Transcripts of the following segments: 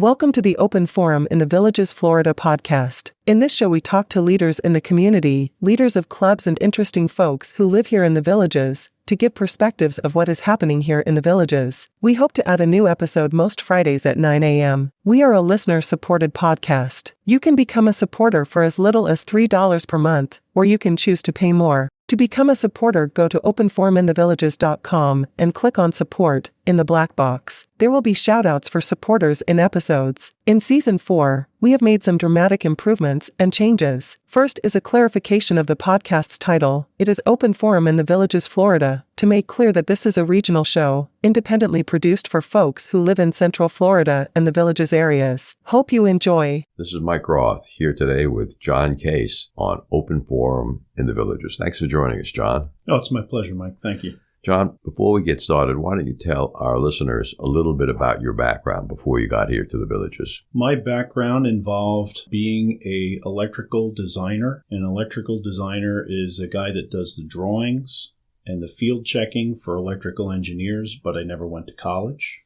Welcome to the Open Forum in the Villages, Florida podcast. In this show we talk to leaders in the community, leaders of clubs and interesting folks who live here in the Villages, to give perspectives of what is happening here in the Villages. We hope to add a new episode most Fridays at 9 a.m. We are a listener-supported podcast. You can become a supporter for as little as $3 per month, or you can choose to pay more. To become a supporter, go to openforuminthevillages.com and click on Support in the black box. There will be shoutouts for supporters in episodes. In Season 4, we have made some dramatic improvements and changes. First is a clarification of the podcast's title. It is Open Forum in the Villages, Florida, to make clear that this is a regional show, independently produced for folks who live in Central Florida and the Villages areas. Hope you enjoy. This is Mike Roth here today with John Kase on Open Forum in the Villages. Thanks for joining us, John. Oh, it's my pleasure, Mike. Thank you. John, before we get started, why don't you tell our listeners a little bit about your background before you got here to the Villages? My background involved being an electrical designer. An electrical designer is a guy that does the drawings and the field checking for electrical engineers, but I never went to college.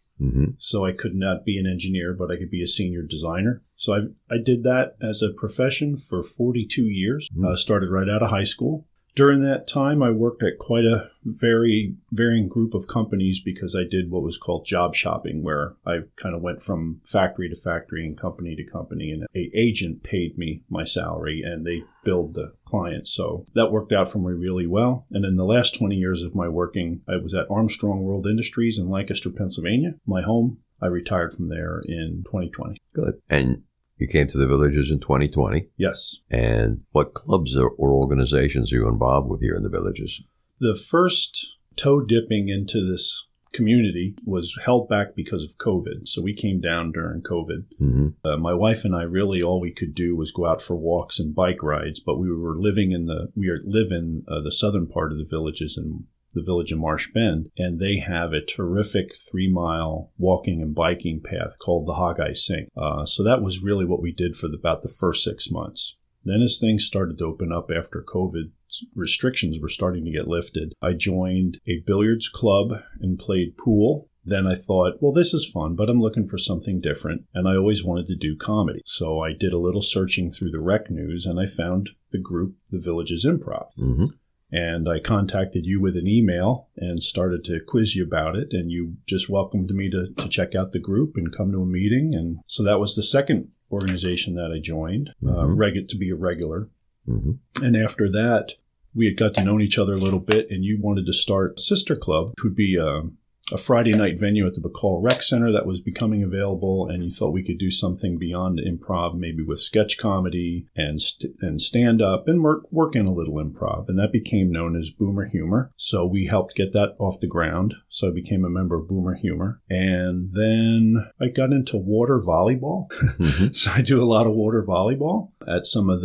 So I could not be an engineer, but I could be a senior designer. So I did that as a profession for 42 years. Started right out of high school. During that time, I worked at quite a very varying group of companies because I did what was called job shopping, where I kind of went from factory to factory and company to company, and an agent paid me my salary and they billed the clients. So that worked out for me really well. And in the last 20 years of my working, I was at Armstrong World Industries in Lancaster, Pennsylvania, my home. I retired from there in 2020. Good. And you came to the Villages in 2020. Yes. And what clubs or organizations are you involved with here in the Villages? The first toe dipping into this community was held back because of COVID. So we came down during COVID. My wife and I, really all we could do was go out for walks and bike rides, but we live in the southern part of the Villages in the village of Marsh Bend, and they have a terrific 3-mile walking and biking path called the Hogeye Sink. So that was really what we did for about the first 6 months. Then as things started to open up after COVID, restrictions were starting to get lifted. I joined a billiards club and played pool. Then I thought, well, this is fun, but I'm looking for something different, and I always wanted to do comedy. So I did a little searching through the rec news, and I found the group, the Villages Improv. And I contacted you with an email and started to quiz you about it. And you just welcomed me to check out the group and come to a meeting. And so that was the second organization that I joined, to be a regular. And after that, we had got to know each other a little bit. And you wanted to start a sister club, which would be a Friday night venue at the Ezell Rec Center that was becoming available, and you thought we could do something beyond improv, maybe with sketch comedy and stand-up and work in a little improv. And that became known as Boomer Humor. So we helped get that off the ground. So I became a member of Boomer Humor. And then I got into water volleyball. So I do a lot of water volleyball at some of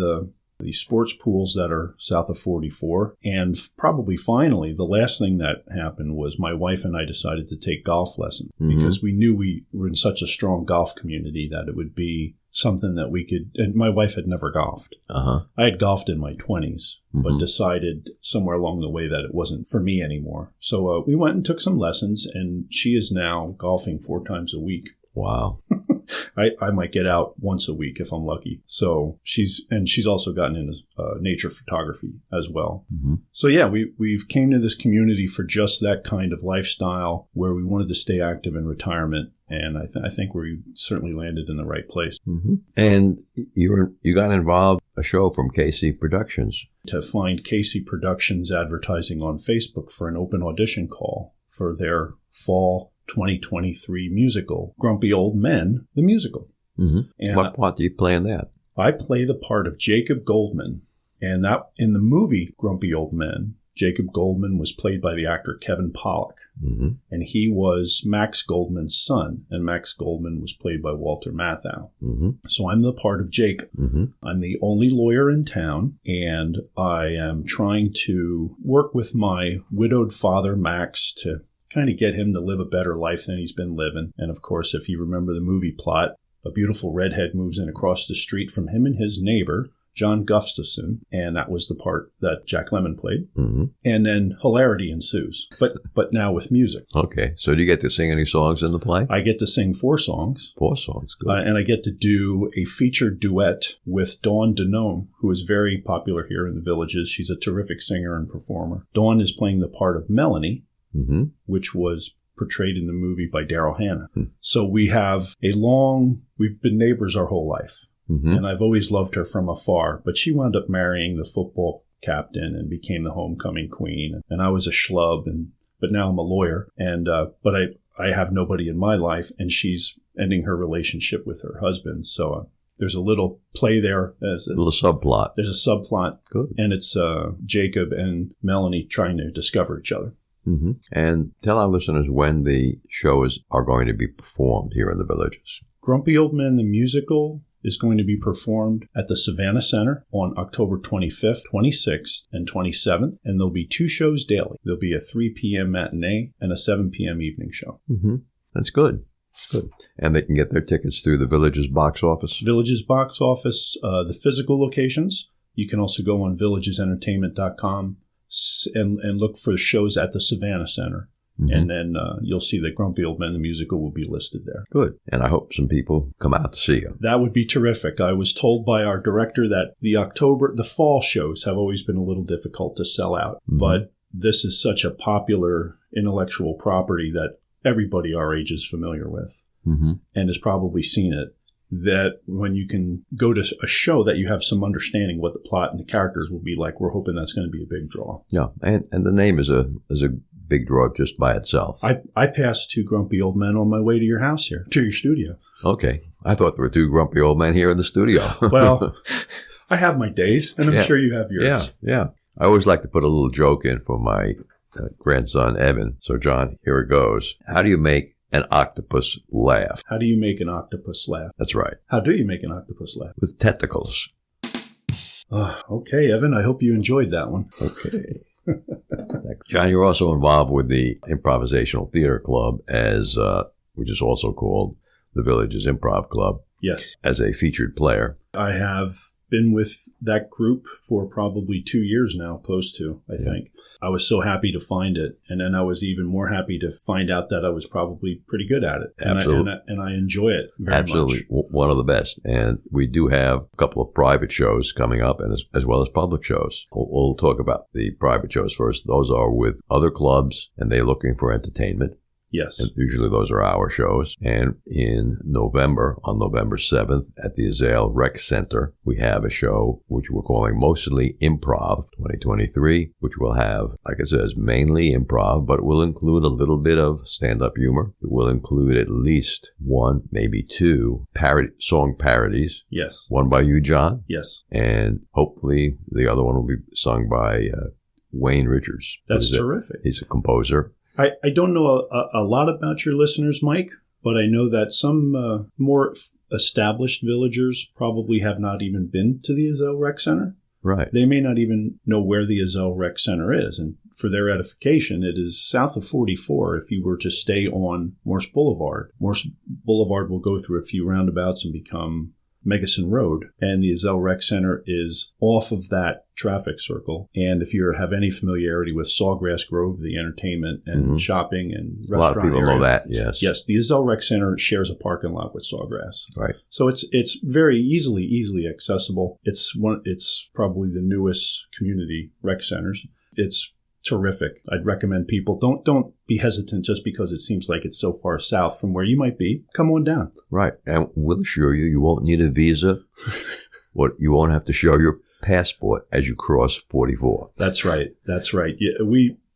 these sports pools that are south of 44. And probably finally, the last thing that happened was my wife and I decided to take golf lessons because we knew we were in such a strong golf community that it would be something that we could, and my wife had never golfed. I had golfed in my 20s, but decided somewhere along the way that it wasn't for me anymore. So we went and took some lessons, and she is now golfing 4 times a week. Wow. I might get out once a week if I'm lucky. So she's also gotten into nature photography as well. So yeah, we've came to this community for just that kind of lifestyle where we wanted to stay active in retirement. And I think we certainly landed in the right place. And you got involved a show from Kase Productions. To find Kase Productions advertising on Facebook for an open audition call for their fall 2023 musical, Grumpy Old Men, the musical. And what part do you play in that? I play the part of Jacob Goldman. And that in the movie Grumpy Old Men, Jacob Goldman was played by the actor Kevin Pollak. And he was Max Goldman's son. And Max Goldman was played by Walter Matthau. So I'm the part of Jacob. I'm the only lawyer in town. And I am trying to work with my widowed father, Max, to kind of get him to live a better life than he's been living. And of course, if you remember the movie plot, a beautiful redhead moves in across the street from him and his neighbor, John Gustafson, and that was the part that Jack Lemmon played. Mm-hmm. And then hilarity ensues, but now with music. Okay. So do you get to sing any songs in the play? I get to sing 4 songs. 4 songs. Good. And I get to do a featured duet with Dawn Denome, who is very popular here in the Villages. She's a terrific singer and performer. Dawn is playing the part of Melanie, mm-hmm. which was portrayed in the movie by Daryl Hannah. So we've been neighbors our whole life. Mm-hmm. And I've always loved her from afar, but she wound up marrying the football captain and became the homecoming queen. And I was a schlub, but now I'm a lawyer. And but I have nobody in my life, and she's ending her relationship with her husband. So there's a little play there. As a little subplot. There's a subplot. Good. And it's Jacob and Melanie trying to discover each other. Mm-hmm. And tell our listeners when the shows are going to be performed here in the Villages. Grumpy Old Men, the musical, is going to be performed at the Savannah Center on October 25th, 26th, and 27th. And there'll be 2 shows daily. There'll be a 3 p.m. matinee and a 7 p.m. evening show. Mm-hmm. That's good. Good. And they can get their tickets through the Villages box office? Villages box office, the physical locations. You can also go on villagesentertainment.com and look for shows at the Savannah Center. Mm-hmm. And then you'll see that Grumpy Old Men, the musical, will be listed there. Good. And I hope some people come out to see you. That would be terrific. I was told by our director that the fall shows have always been a little difficult to sell out. Mm-hmm. But this is such a popular intellectual property that everybody our age is familiar with, mm-hmm. and has probably seen it, that when you can go to a show that you have some understanding what the plot and the characters will be like, we're hoping that's going to be a big draw. Yeah, and the name is a big draw just by itself. I passed 2 grumpy old men on my way to your house here, to your studio. Okay. I thought there were 2 grumpy old men here in the studio. Well, I have my days, and I'm sure you have yours. Yeah. I always like to put a little joke in for my grandson, Evan. So, John, here it goes. How do you make an octopus laugh? How do you make an octopus laugh? That's right. How do you make an octopus laugh? With tentacles. Okay, Evan, I hope you enjoyed that one. Okay. John, you're also involved with the Improvisational Theater Club, which is also called the Villages Improv Club. Yes. As a featured player. I have been with that group for probably 2 years now, close to, I think. I was so happy to find it. And then I was even more happy to find out that I was probably pretty good at it. Absolutely. And I enjoy it very Absolutely. much. One of the best. And we do have a couple of private shows coming up, and as well as public shows. We'll talk about the private shows first. Those are with other clubs, and they're looking for entertainment. Yes. And usually those are our shows. And in November, on November 7th, at the Ezell Rec Center, we have a show which we're calling Mostly Improv 2023, which will have, like it says, mainly improv, but it will include a little bit of stand-up humor. It will include at least 1, maybe 2 song parodies. Yes. One by you, John. Yes. And hopefully the other one will be sung by Wayne Richards. That's terrific. He's a composer. I don't know a lot about your listeners, Mike, but I know that some more established villagers probably have not even been to the Ezell Rec Center. Right. They may not even know where the Ezell Rec Center is. And for their edification, it is south of 44 if you were to stay on Morse Boulevard. Morse Boulevard will go through a few roundabouts and become Megason Road, and the Ezell Rec Center is off of that traffic circle. And if you have any familiarity with Sawgrass Grove, the entertainment and shopping and restaurant a lot of people area, know that, yes. Yes, the Ezell Rec Center shares a parking lot with Sawgrass. Right. So it's very easily accessible. It's probably the newest community rec centers. It's terrific. I'd recommend people don't be hesitant just because it seems like it's so far south from where you might be. Come on down. Right. And we'll assure you won't need a visa. You won't have to show your passport as you cross 44. That's right. Yeah,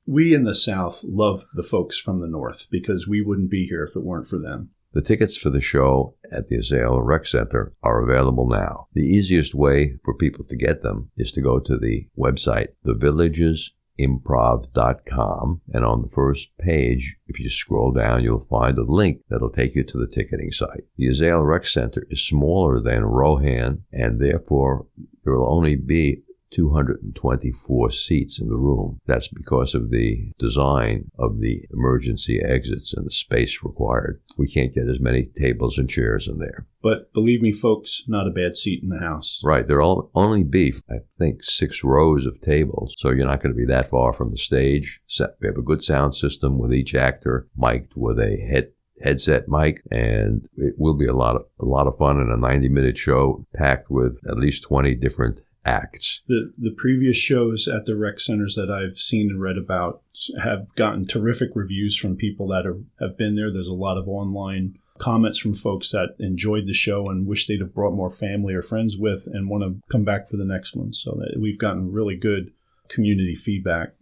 we in the South love the folks from the North because we wouldn't be here if it weren't for them. The tickets for the show at the Ezell Rec Center are available now. The easiest way for people to get them is to go to the website, thevillagesimprov.com, and on the first page, if you scroll down, you'll find a link that'll take you to the ticketing site. The Ezell Rec Center is smaller than Rohan, and therefore there will only be 224 seats in the room. That's because of the design of the emergency exits and the space required. We can't get as many tables and chairs in there. But believe me, folks, not a bad seat in the house. Right. There'll only be, I think, 6 rows of tables. So you're not going to be that far from the stage. We have a good sound system with each actor mic'd with a headset mic, and it will be a lot of fun in a 90-minute show packed with at least 20 different acts. The previous shows at the rec centers that I've seen and read about have gotten terrific reviews from people that have been there. There's a lot of online comments from folks that enjoyed the show and wish they'd have brought more family or friends with and want to come back for the next one. So that we've gotten really good community feedback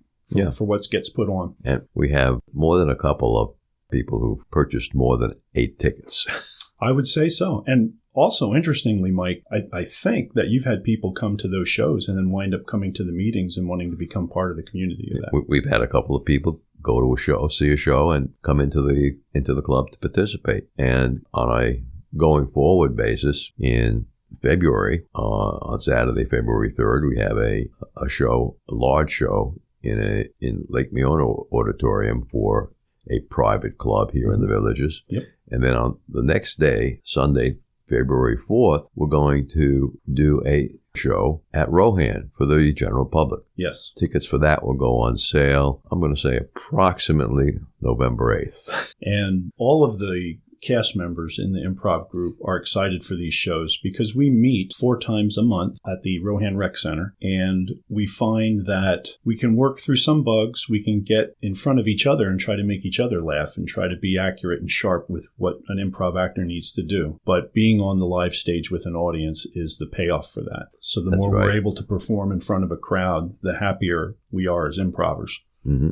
for what gets put on. And we have more than a couple of people who've purchased more than 8 tickets. I would say so. And also, interestingly, Mike, I think that you've had people come to those shows and then wind up coming to the meetings and wanting to become part of the community of that. We've had a couple of people go to a show, see a show, and come into the club to participate. And on a going forward basis, in February, on Saturday, February 3rd, we have a large show in Lake Miona Auditorium for a private club here in the Villages. Yep. And then on the next day, Sunday, February 4th, we're going to do a show at Rohan for the general public. Yes. Tickets for that will go on sale, I'm going to say approximately November 8th. And all of the cast members in the improv group are excited for these shows because we meet 4 times a month at the Rohan Rec Center, and we find that we can work through some bugs. We can get in front of each other and try to make each other laugh and try to be accurate and sharp with what an improv actor needs to do. But being on the live stage with an audience is the payoff for that. So the more we're able to perform in front of a crowd, the happier we are as improvers. Mm-hmm.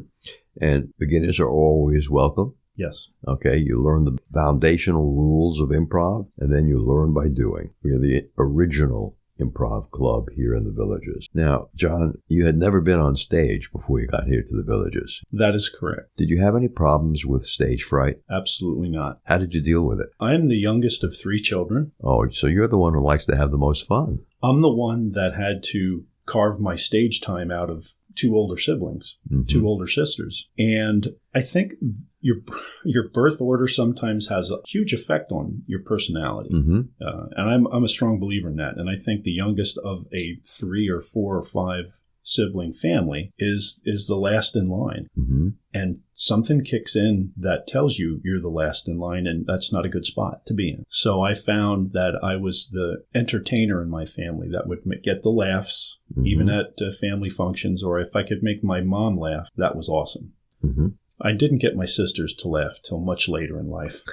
And beginners are always welcome. Yes. Okay, you learn the foundational rules of improv, and then you learn by doing. We're the original improv club here in the Villages. Now, John, you had never been on stage before you got here to the Villages. That is correct. Did you have any problems with stage fright? Absolutely not. How did you deal with it? I am the youngest of 3 children. Oh, so you're the one who likes to have the most fun. I'm the one that had to carve my stage time out of 2 older siblings, 2 older sisters. And I think your birth order sometimes has a huge effect on your personality. Mm-hmm. And I'm a strong believer in that. And I think the youngest of a 3 or 4 or 5 sibling family is the last in line. Mm-hmm. And something kicks in that tells you you're the last in line, and that's not a good spot to be in. So I found that I was the entertainer in my family that would get the laughs, even at family functions, or if I could make my mom laugh, that was awesome. Mm-hmm. I didn't get my sisters to laugh till much later in life.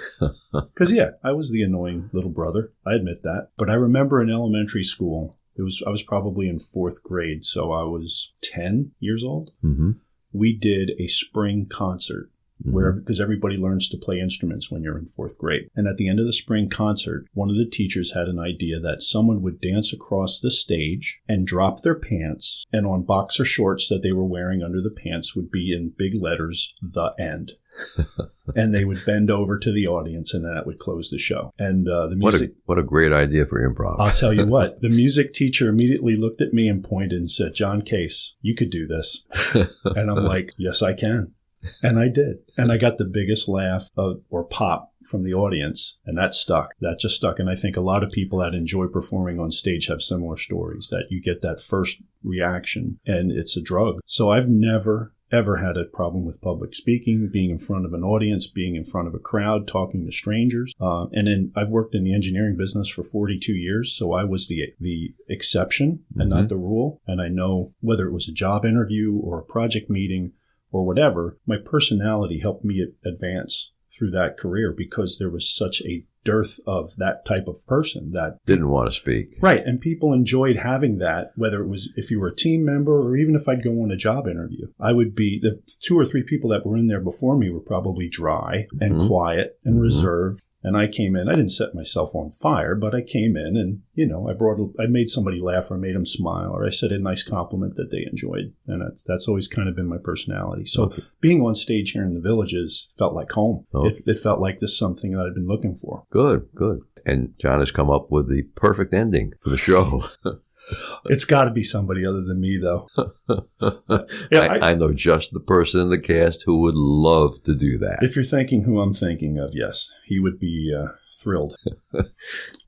Because, I was the annoying little brother. I admit that. But I remember in elementary school, I was probably in 4th grade, so I was 10 years old. Mm-hmm. We did a spring concert because everybody learns to play instruments when you're in 4th grade. And at the end of the spring concert, one of the teachers had an idea that someone would dance across the stage and drop their pants, and on boxer shorts that they were wearing under the pants would be in big letters, "The End." And they would bend over to the audience, and that would close the show. And the music. What a great idea for improv. I'll tell you what, the music teacher immediately looked at me and pointed and said, "John Kase, you could do this." And I'm like, "Yes, I can." And I did. And I got the biggest laugh or pop from the audience. And that stuck. That just stuck. And I think a lot of people that enjoy performing on stage have similar stories, that you get that first reaction and it's a drug. So I've never, ever had a problem with public speaking, being in front of an audience, being in front of a crowd, talking to strangers. And then I've worked in the engineering business for 42 years. So I was the exception and not the rule. And I know whether it was a job interview or a project meeting or whatever, my personality helped me advance through that career because there was such a dearth of that type of person that didn't want to speak. Right. And people enjoyed having that, whether it was if you were a team member or even if I'd go on a job interview. I would be the 2 or 3 people that were in there before me were probably dry and quiet and reserved. And I came in, I didn't set myself on fire, but I came in and, I made somebody laugh or made them smile, or I said a nice compliment that they enjoyed. And that's always kind of been my personality. So being on stage here in the Villages felt like home. It felt like this is something that I'd been looking for. Good. And John has come up with the perfect ending for the show. It's got to be somebody other than me, though. I know just the person in the cast who would love to do that. If you're thinking who I'm thinking of, yes, he would be thrilled.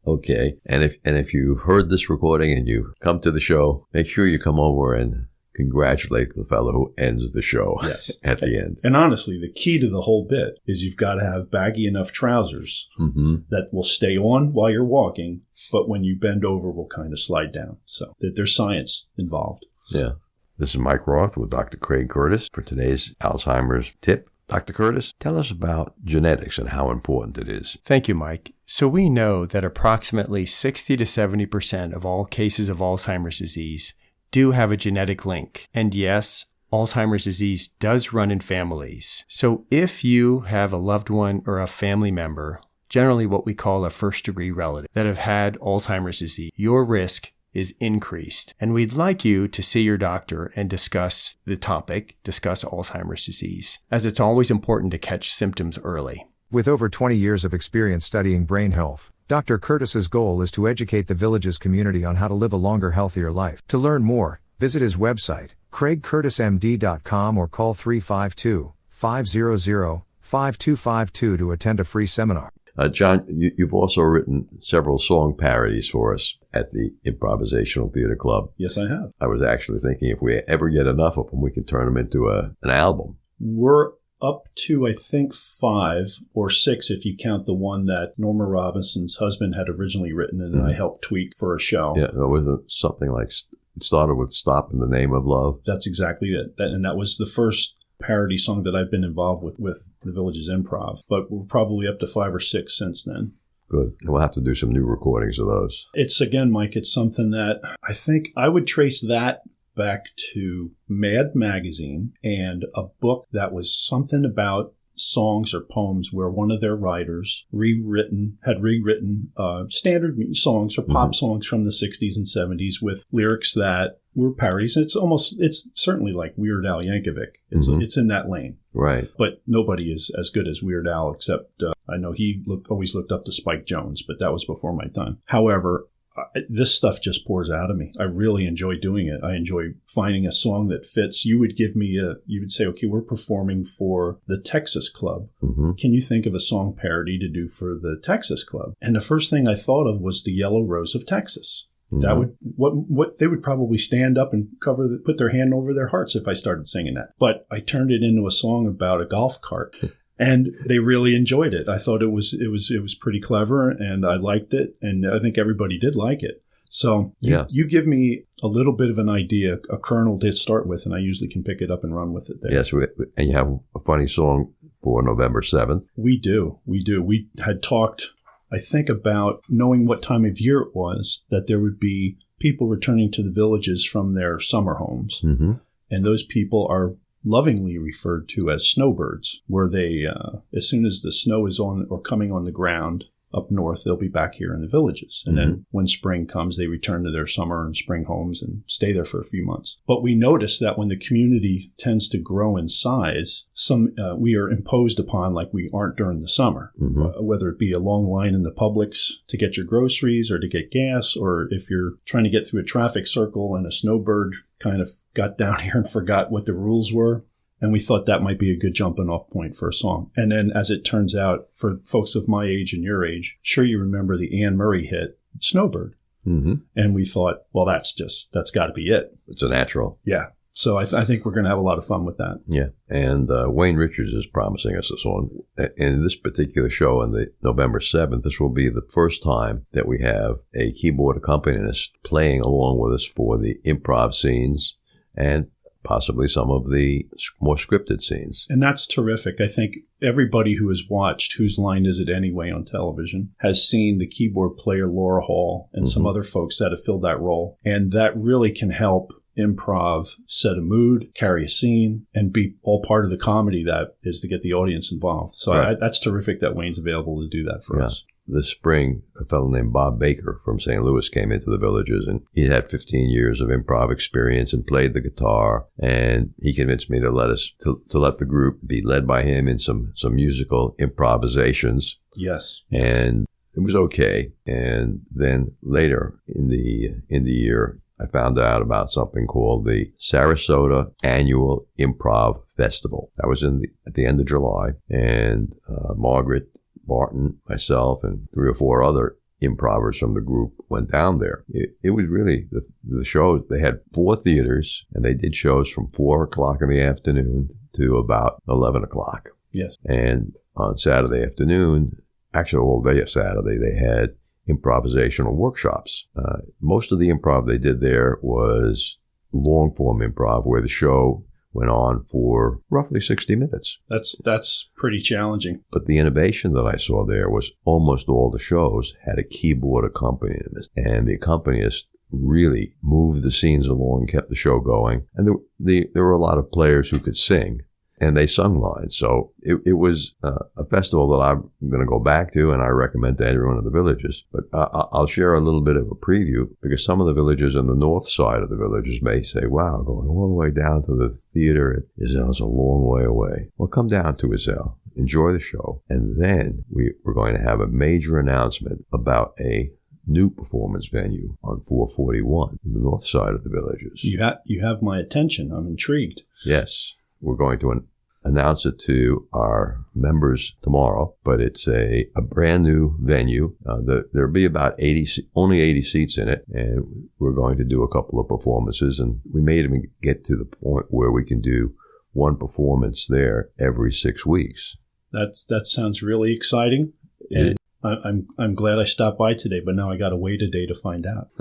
Okay. And if you've heard this recording and you come to the show, make sure you come over and congratulate the fellow who ends the show at the end. And honestly, the key to the whole bit is you've got to have baggy enough trousers that will stay on while you're walking, but when you bend over will kind of slide down. So there's science involved. Yeah. This is Mike Roth with Dr. Craig Curtis for today's Alzheimer's tip. Dr. Curtis, tell us about genetics and how important it is. Thank you, Mike. So we know that approximately 60 to 70% of all cases of Alzheimer's disease do have a genetic link. And yes, Alzheimer's disease does run in families. So if you have a loved one or a family member, generally what we call a first-degree relative, that have had Alzheimer's disease, your risk is increased. And we'd like you to see your doctor and discuss the topic, discuss Alzheimer's disease, as it's always important to catch symptoms early. With over 20 years of experience studying brain health, Dr. Curtis's goal is to educate the Villages community on how to live a longer, healthier life. To learn more, visit his website, craigcurtismd.com, or call 352-500-5252 to attend a free seminar. John, you've also written several song parodies for us at the Improvisational Theater Club. Yes, I have. I was actually thinking if we ever get enough of them, we can turn them into an album. We're up to, I think, 5 or 6 if you count the one that Norma Robinson's husband had originally written and I helped tweak for a show. Yeah, it was something like, it started with Stop in the Name of Love. That's exactly it. And that was the first parody song that I've been involved with the Villages Improv. But we're probably up to 5 or 6 since then. Good. And we'll have to do some new recordings of those. It's, again, Mike, it's something that I think I would trace that back to Mad Magazine and a book that was something about songs or poems where one of their writers had rewritten standard songs or pop songs from the 60s and 70s with lyrics that were parodies. It's certainly like Weird Al Yankovic. It's in that lane. Right. But nobody is as good as Weird Al, except I know he always looked up to Spike Jones, but that was before my time. However, this stuff just pours out of me. I really enjoy doing it. I enjoy finding a song that fits. You would say, okay, we're performing for the Texas Club. Can you think of a song parody to do for the Texas Club? And the first thing I thought of was the Yellow Rose of Texas. That would what they would probably stand up and put their hand over their hearts if I started singing that. But I turned it into a song about a golf cart. And they really enjoyed it. I thought it was pretty clever, and I liked it, and I think everybody did like it. So you give me a little bit of an idea, a kernel to start with, and I usually can pick it up and run with it there. Yes, and you have a funny song for November 7th. We do. We had talked, I think, about knowing what time of year it was, that there would be people returning to the villages from their summer homes. And those people are lovingly referred to as snowbirds, where they, as soon as the snow is on or coming on the ground up north, they'll be back here in the villages. And then when spring comes, they return to their summer and spring homes and stay there for a few months. But we notice that when the community tends to grow in size, we are imposed upon like we aren't during the summer, whether it be a long line in the Publix to get your groceries or to get gas, or if you're trying to get through a traffic circle and a snowbird kind of got down here and forgot what the rules were. And we thought that might be a good jumping off point for a song. And then as it turns out, for folks of my age and your age, sure you remember the Anne Murray hit, Snowbird. And we thought, well, that's got to be it. It's a natural. Yeah. So I think we're going to have a lot of fun with that. Yeah. And Wayne Richards is promising us a song. In this particular show on the November 7th, this will be the first time that we have a keyboard accompanist playing along with us for the improv scenes and possibly some of the more scripted scenes. And that's terrific. I think everybody who has watched Whose Line Is It Anyway on television has seen the keyboard player Laura Hall and some other folks that have filled that role. And that really can help improv set a mood, carry a scene, and be all part of the comedy that is to get the audience involved. So that's terrific that Wayne's available to do that for us. This spring, a fellow named Bob Baker from St. Louis came into the Villages, and he had 15 years of improv experience and played the guitar. And he convinced me to let the group be led by him in some musical improvisations. Yes. And it was okay. And then later in the year, I found out about something called the Sarasota Annual Improv Festival. That was at the end of July, and Margaret, Barton, myself, and 3 or 4 other improvers from the group went down there. It was really the show. They had 4 theaters, and they did shows from 4 o'clock in the afternoon to about 11 o'clock. Yes. And on Saturday afternoon, actually all day of Saturday, they had improvisational workshops. Most of the improv they did there was long-form improv, where the show went on for roughly 60 minutes. That's pretty challenging. But the innovation that I saw there was almost all the shows had a keyboard accompanist, and the accompanist really moved the scenes along, kept the show going. And there were a lot of players who could sing, and they sung lines. So it was a festival that I'm going to go back to, and I recommend to everyone in the villages. But I'll share a little bit of a preview, because some of the villages on the north side of the villages may say, wow, going all the way down to the theater at Ezell is a long way away. Well, come down to Ezell, enjoy the show, and then we're going to have a major announcement about a new performance venue on 441 in the north side of the villages. You have my attention. I'm intrigued. Yes. We're going to announce it to our members tomorrow, but it's a brand new venue. There'll be about only 80 seats in it, and we're going to do a couple of performances, and we may even get to the point where we can do 1 performance there every 6 weeks. That sounds really exciting, and I'm glad I stopped by today, but now I got to wait a day to find out.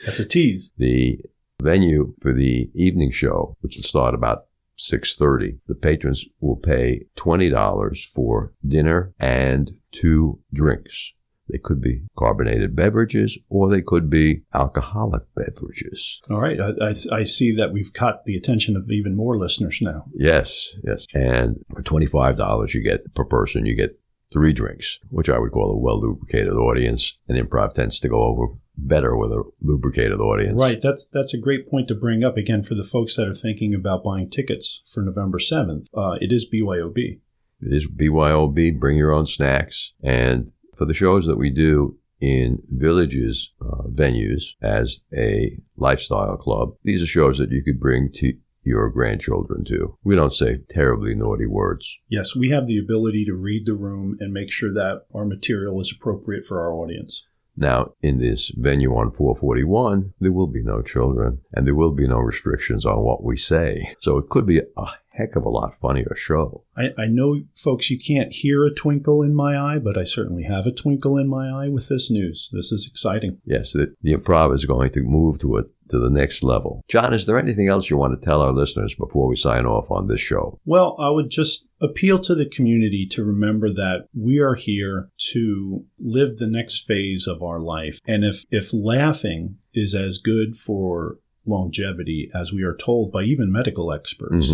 That's a tease. The venue for the evening show, which will start about 6:30. The patrons will pay $20 for dinner and 2 drinks. They could be carbonated beverages, or they could be alcoholic beverages. All right. I see that we've caught the attention of even more listeners now. Yes. And for $25 per person, you get 3 drinks, which I would call a well-lubricated audience. And improv tends to go over better with a lubricated audience. Right. That's a great point to bring up, again, for the folks that are thinking about buying tickets for November 7th. It is BYOB. It is BYOB. Bring your own snacks. And for the shows that we do in Villages venues as a lifestyle club, these are shows that you could bring to your grandchildren to. We don't say terribly naughty words. Yes, we have the ability to read the room and make sure that our material is appropriate for our audience. Now, in this venue on 441, there will be no children, and there will be no restrictions on what we say. So it could be a heck of a lot funnier show. I know, folks, you can't hear a twinkle in my eye, but I certainly have a twinkle in my eye with this news. This is exciting. Yes, the improv is going to move to the next level. John, is there anything else you want to tell our listeners before we sign off on this show? Well, I would just appeal to the community to remember that we are here to live the next phase of our life. And if laughing is as good for longevity as we are told by even medical experts,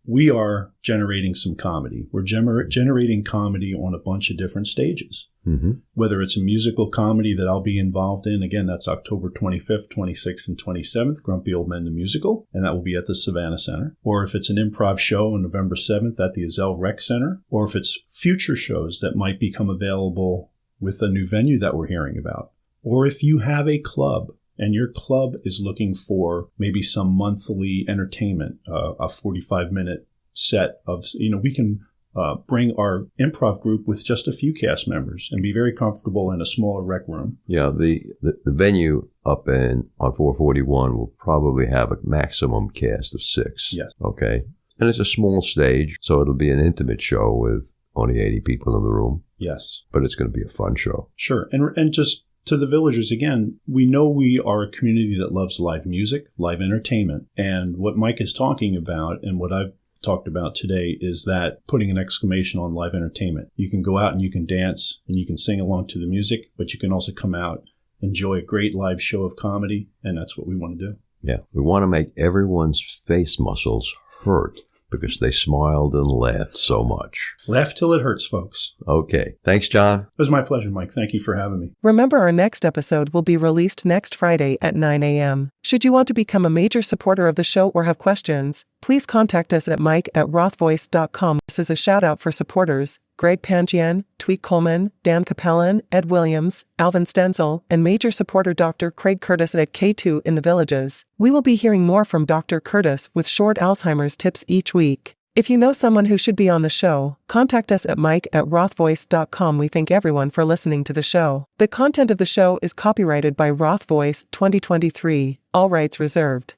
we are generating some comedy. We're generating comedy on a bunch of different stages. Whether it's a musical comedy that I'll be involved in, again, that's October 25th, 26th, and 27th, Grumpy Old Men the Musical, and that will be at the Savannah Center. Or if it's an improv show on November 7th at the Ezell Rec Center, or if it's future shows that might become available with a new venue that we're hearing about. Or if you have a club and your club is looking for maybe some monthly entertainment, a 45-minute set of, we can bring our improv group with just a few cast members and be very comfortable in a smaller rec room. Yeah, the venue up on 441 will probably have a maximum cast of 6. Yes. Okay. And it's a small stage, so it'll be an intimate show with only 80 people in the room. Yes. But it's going to be a fun show. Sure. And just to the villagers, again, we know we are a community that loves live music, live entertainment. And what Mike is talking about and what I've talked about today is that putting an exclamation on live entertainment. You can go out and you can dance and you can sing along to the music, but you can also come out, enjoy a great live show of comedy, and that's what we want to do. Yeah, we want to make everyone's face muscles hurt because they smiled and laughed so much. Laugh till it hurts, folks. Okay. Thanks, John. It was my pleasure, Mike. Thank you for having me. Remember, our next episode will be released next Friday at 9 a.m. Should you want to become a major supporter of the show or have questions, please contact us at mike@rothvoice.com. This is a shout out for supporters. Greg Pangian, Tweet Coleman, Dan Capellan, Ed Williams, Alvin Stenzel, and major supporter Dr. Craig Curtis at K2 in the Villages. We will be hearing more from Dr. Curtis with short Alzheimer's tips each week. If you know someone who should be on the show, contact us at mike@rothvoice.com. We thank everyone for listening to the show. The content of the show is copyrighted by Roth Voice 2023, all rights reserved.